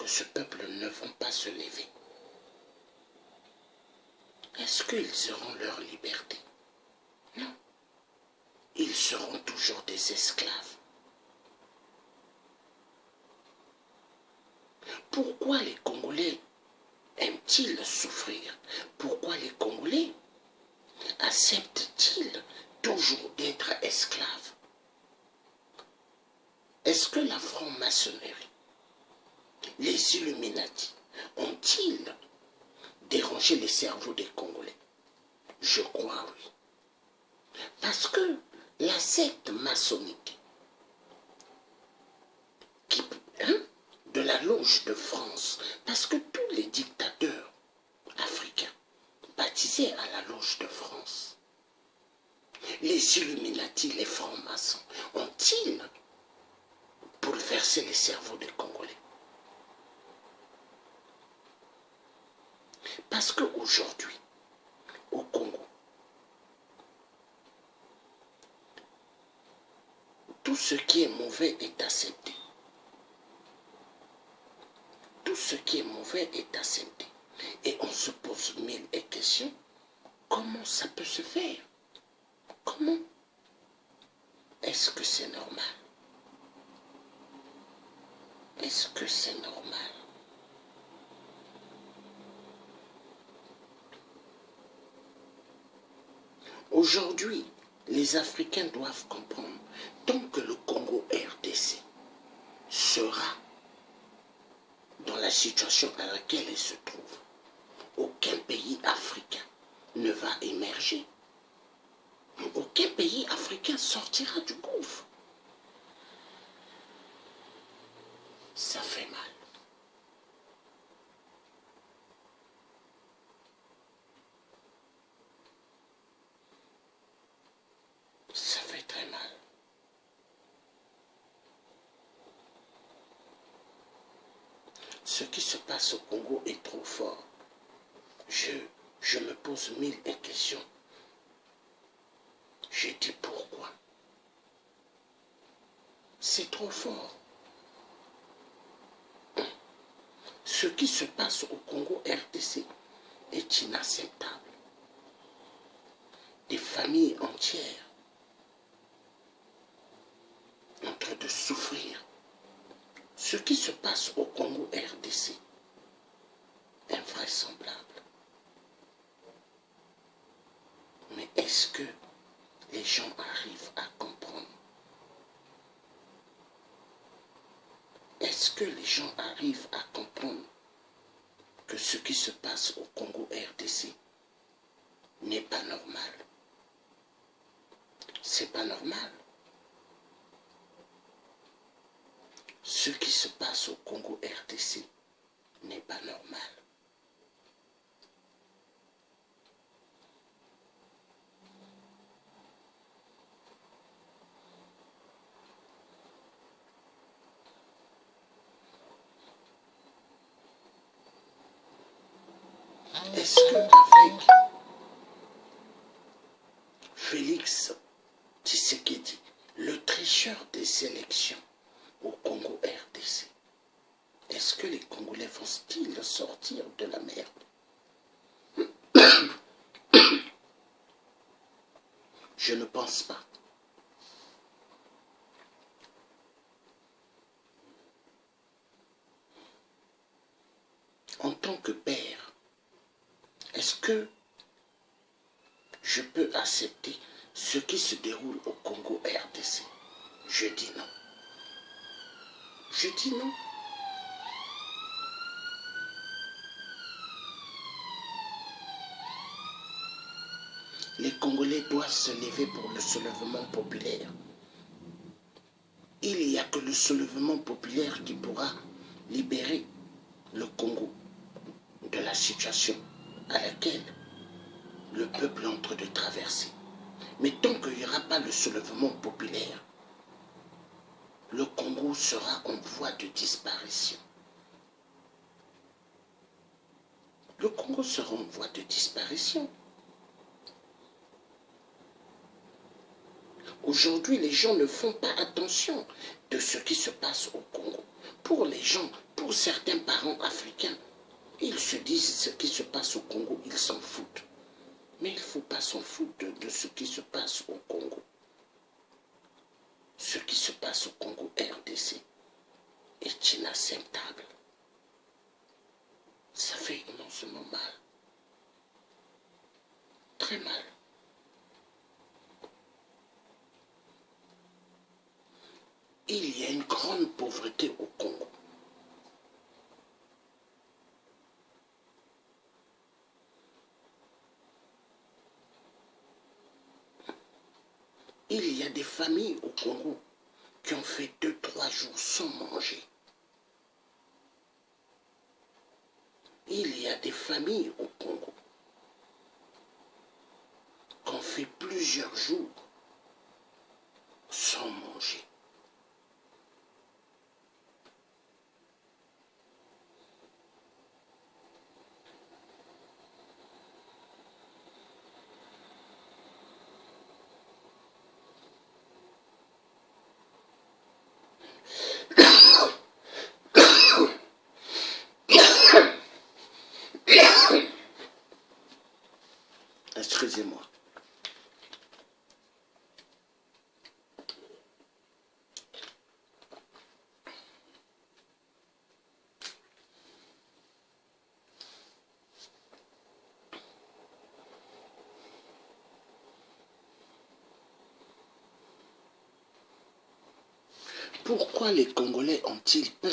ce peuple ne vont pas se lever? Est-ce qu'ils auront leur liberté? Non. Ils seront toujours des esclaves. Pourquoi les Congolais aiment-ils souffrir? Pourquoi les Congolais acceptent-ils toujours d'être esclaves? Est-ce que la franc-maçonnerie, les Illuminati, ont-ils dérangé les cerveaux des Congolais? Je crois oui. Parce que la secte maçonnique de la Loge de France, parce que tous les dictateurs africains baptisés à la Loge de France, les Illuminati, les francs-maçons, ont-ils bouleversé les cerveaux des Congolais? Parce qu'aujourd'hui, au Congo, tout ce qui est mauvais est accepté. Tout ce qui est mauvais est accepté. Et on se pose mille questions. Comment ça peut se faire? Comment? Est-ce que c'est normal? Est-ce que c'est normal? Aujourd'hui, les Africains doivent comprendre, tant que le Congo RDC sera dans la situation à laquelle il se trouve, aucun pays africain ne va émerger. Aucun pays africain sortira du gouffre. Ça fait mal. Ça fait très mal. Ce qui se passe au Congo est trop fort. Je me pose mille questions. Je dis pourquoi. C'est trop fort. Ce qui se passe au Congo RDC est inacceptable. Des familles entières en train de souffrir. Ce qui se passe au Congo RDC est invraisemblable. Mais est-ce que les gens arrivent à comprendre? Est-ce que les gens arrivent à comprendre que ce qui se passe au Congo RDC n'est pas normal? C'est pas normal. Ce qui se passe au Congo RDC n'est pas normal. Est-ce qu'avec Félix Tshisekedi, le tricheur des élections au Congo RDC, est-ce que les Congolais vont-ils sortir de la merde? Je ne pense pas. En tant que père, est-ce que je peux accepter ce qui se déroule au Congo RDC? Je dis non. Je dis non. Les Congolais doivent se lever pour le soulèvement populaire. Il n'y a que le soulèvement populaire qui pourra libérer le Congo de la situation à laquelle le peuple est en train de traverser. Mais tant qu'il n'y aura pas le soulèvement populaire, le Congo sera en voie de disparition. Le Congo sera en voie de disparition. Aujourd'hui, les gens ne font pas attention de ce qui se passe au Congo. Pour les gens, pour certains parents africains, ils se disent ce qui se passe au Congo, ils s'en foutent. Mais il ne faut pas s'en foutre de ce qui se passe au Congo. Ce qui se passe au Congo RDC est inacceptable. Ça fait immensément mal. Très mal. Il y a une grande pauvreté au Congo. Il y a des familles au Congo qui ont fait 2-3 jours sans manger. Il y a des familles au Congo qui ont fait plusieurs jours sans manger. Excusez-moi. Pourquoi les Congolais ont-ils peur